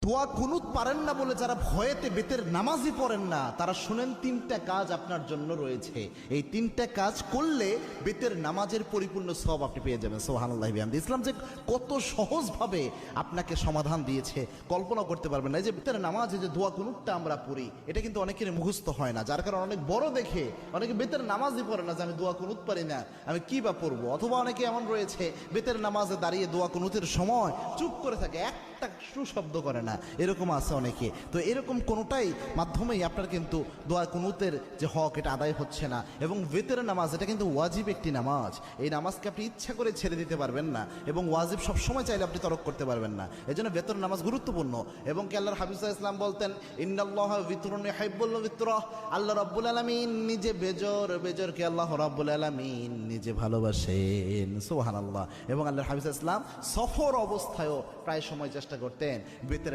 দোয়া কুনুত পারেন না বলে যারা ভয়েতে বেতের নামাজই পড়েন না, তারা শুনেন তিনটা কাজ আপনার জন্য রয়েছে। এই তিনটা কাজ করলে বেতের নামাজের পরিপূর্ণ সওয়াব আপনি পেয়ে যাবেন। সুবহানাল্লাহি বিহামদি। ইসলাম যে কত সহজভাবে আপনাকে সমাধান দিয়েছে কল্পনা করতে পারবেন না। এই যে বেতের নামাজে যে দোয়া কুনুতটা আমরা পড়ি, এটা কিন্তু অনেকের মুখস্থ হয় না, যার কারণে অনেক বড় দেখে অনেকে বেতের নামাজই পড়ে না যে আমি দোয়া কুনুত পারি না, আমি কি বা পড়বো। অথবা অনেকে এমন রয়েছে বেতের নামাজে দাঁড়িয়ে দোয়া কুনুতের সময় চুপ করে থাকে, একটা শব্দ করে না, এরকম আছে অনেকে। তো এরকম কোনোটাই মাধ্যমেই আপনার কিন্তু দোয়া কুনুতের যে হক এটা আদায় হচ্ছে না। এবং বেতের নামাজ এটা কিন্তু ওয়াজিব একটি নামাজ, এই নামাজকে আপনি ইচ্ছা করে ছেড়ে দিতে পারবেন না, এবং ওয়াজিব সবসময় চাইলে আপনি তরক করতে পারবেন না। এই জন্য বেতের নামাজ গুরুত্বপূর্ণ। এবং কি আল্লাহর হাবিব সাল্লাল্লাহু আলাইহি ওয়াসাল্লাম বলতেন, ইন্নাল্লাহা বিতরুন ইউহিব্বুল বিতরা, আল্লাহ রাব্বুল আলামিন নিজে বেজরকে আল্লাহ রাব্বুল আলামিন নিজে ভালোবাসেন। সুবহানাল্লাহ। এবং আল্লাহর হাবিব সাল্লাল্লাহু আলাইহি ওয়াসাল্লাম সফর অবস্থায়ও প্রায় সময় চেষ্টা করতেন বেতের